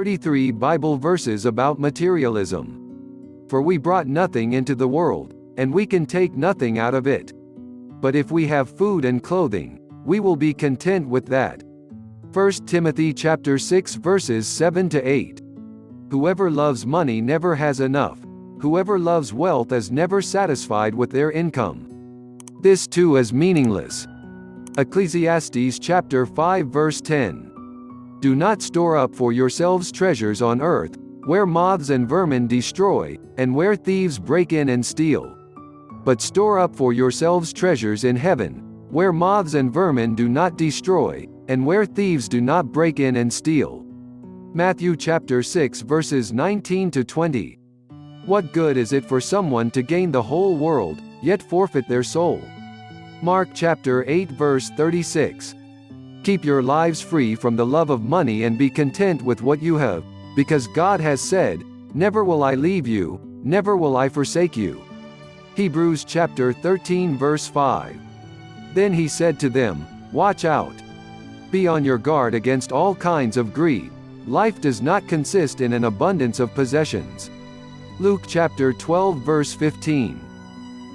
33 Bible verses about materialism. For we brought nothing into the world, and we can take nothing out of it. But if we have food and clothing, we will be content with that. 1 Timothy chapter 6 verses 7 to 8. Whoever loves money never has enough. Whoever loves wealth is never satisfied with their income. This too is meaningless. Ecclesiastes chapter 5 verse 10. Do not store up for yourselves treasures on earth, where moths and vermin destroy, and where thieves break in and steal. But store up for yourselves treasures in heaven, where moths and vermin do not destroy, and where thieves do not break in and steal. Matthew chapter 6 verses 19 to 20. What good is it for someone to gain the whole world, yet forfeit their soul? Mark chapter 8 verse 36. Keep your lives free from the love of money and be content with what you have, because God has said, "Never will I leave you, never will I forsake you." Hebrews chapter 13 verse 5. Then he said to them, "Watch out. Be on your guard against all kinds of greed. Life does not consist in an abundance of possessions." Luke chapter 12 verse 15.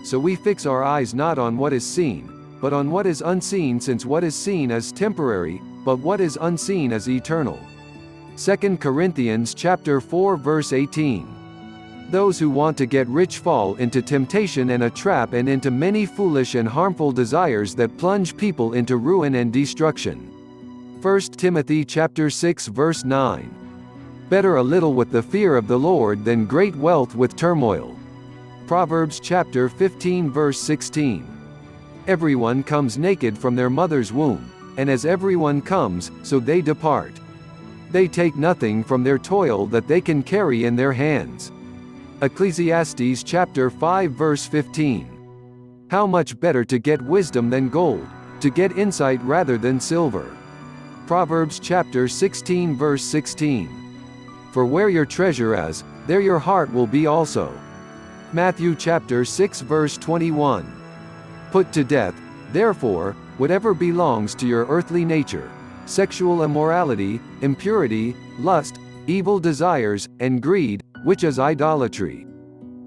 So we fix our eyes not on what is seen, but on what is unseen, since what is seen is temporary, but what is unseen is eternal. 2 Corinthians chapter 4 verse 18. Those who want to get rich fall into temptation and a trap, and into many foolish and harmful desires that plunge people into ruin and destruction. 1 Timothy chapter 6 verse 9. Better a little with the fear of the Lord than great wealth with turmoil. Proverbs chapter 15 verse 16. Everyone comes naked from their mother's womb, and as everyone comes, so they depart. They take nothing from their toil that they can carry in their hands. Ecclesiastes chapter 5 verse 15. How much better to get wisdom than gold, to get insight rather than silver. Proverbs chapter 16 verse 16. For where your treasure is, there your heart will be also. Matthew chapter 6 verse 21. Put to death, therefore, whatever belongs to your earthly nature: sexual immorality, impurity, lust, evil desires, and greed, which is idolatry.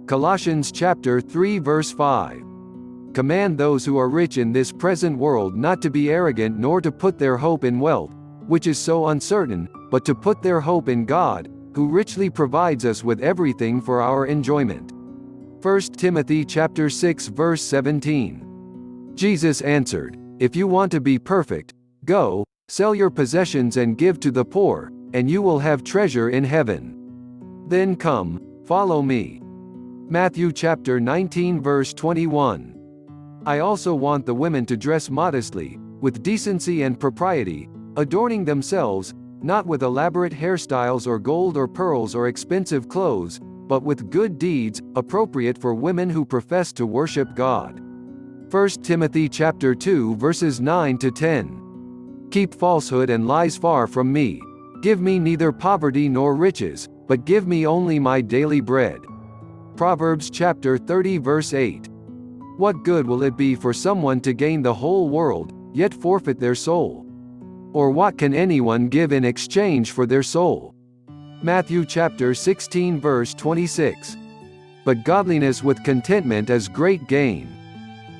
Colossians chapter 3 verse 5. Command those who are rich in this present world not to be arrogant, nor to put their hope in wealth, which is so uncertain, but to put their hope in God, who richly provides us with everything for our enjoyment. 1 Timothy chapter 6 verse 17. Jesus answered, "If you want to be perfect, go, sell your possessions and give to the poor, and you will have treasure in heaven. Then come, follow me." Matthew chapter 19 verse 21. I also want the women to dress modestly, with decency and propriety, adorning themselves, not with elaborate hairstyles or gold or pearls or expensive clothes, but with good deeds, appropriate for women who profess to worship God. 1 Timothy chapter 2 verses 9 to 10. Keep falsehood and lies far from me. Give me neither poverty nor riches, but give me only my daily bread. Proverbs chapter 30 verse 8. What good will it be for someone to gain the whole world, yet forfeit their soul? Or what can anyone give in exchange for their soul? Matthew chapter 16 verse 26. But godliness with contentment is great gain.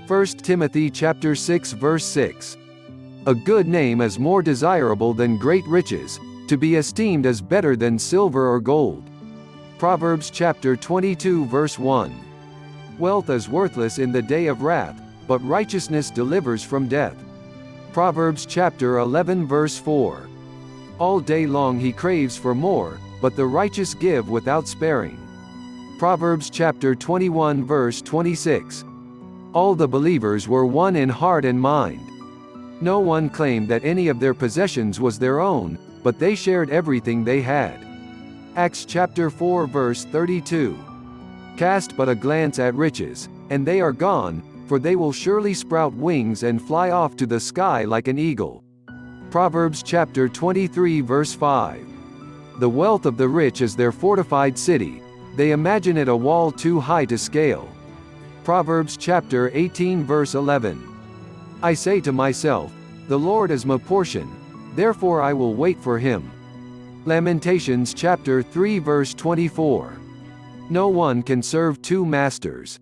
1 Timothy chapter 6 verse 6. A good name is more desirable than great riches, to be esteemed is better than silver or gold. Proverbs chapter 22 verse 1. Wealth is worthless in the day of wrath, but righteousness delivers from death. Proverbs chapter 11 verse 4. All day long he craves for more, but the righteous give without sparing. Proverbs chapter 21 verse 26. All the believers were one in heart and mind. No one claimed that any of their possessions was their own, but they shared everything they had. Acts chapter 4 verse 32. Cast but a glance at riches, and they are gone, for they will surely sprout wings and fly off to the sky like an eagle. Proverbs chapter 23 verse 5. The wealth of the rich is their fortified city. They imagine it a wall too high to scale. Proverbs chapter 18 verse 11. I say to myself, the Lord is my portion, therefore I will wait for him. Lamentations chapter 3 verse 24. No one can serve two masters.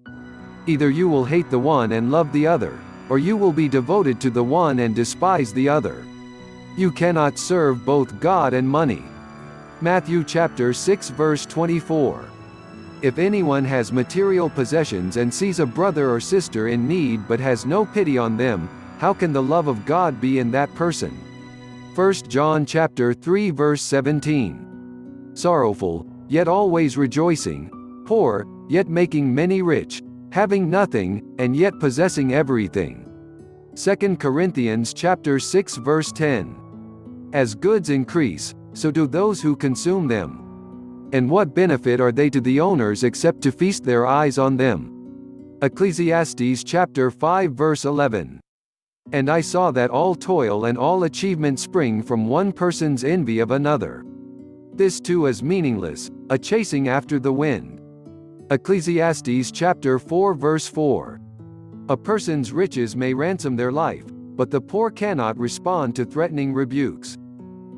Either you will hate the one and love the other, or you will be devoted to the one and despise the other. You cannot serve both God and money. Matthew chapter 6 verse 24. If anyone has material possessions and sees a brother or sister in need but has no pity on them, how can the love of God be in that person? 1 John chapter 3 verse 17. Sorrowful, yet always rejoicing, poor, yet making many rich, having nothing, and yet possessing everything. 2 Corinthians chapter 6 verse 10. As goods increase, so do those who consume them. And what benefit are they to the owners except to feast their eyes on them? Ecclesiastes chapter 5 verse 11. And I saw that all toil and all achievement spring from one person's envy of another. This too is meaningless, a chasing after the wind. Ecclesiastes chapter 4 verse 4. A person's riches may ransom their life, but the poor cannot respond to threatening rebukes.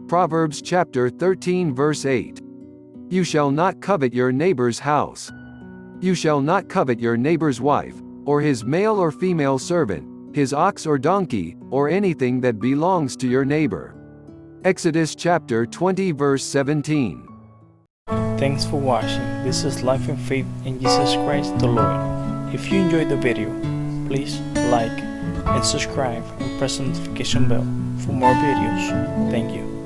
Proverbs chapter 13 verse 8. You shall not covet your neighbor's house. You shall not covet your neighbor's wife, or his male or female servant, his ox or donkey, or anything that belongs to your neighbor. Exodus chapter 20 verse 17. Thanks for watching. This is Life and Faith in Jesus Christ the Lord. If you enjoyed the video, please like and subscribe and press the notification bell for more videos. Thank you.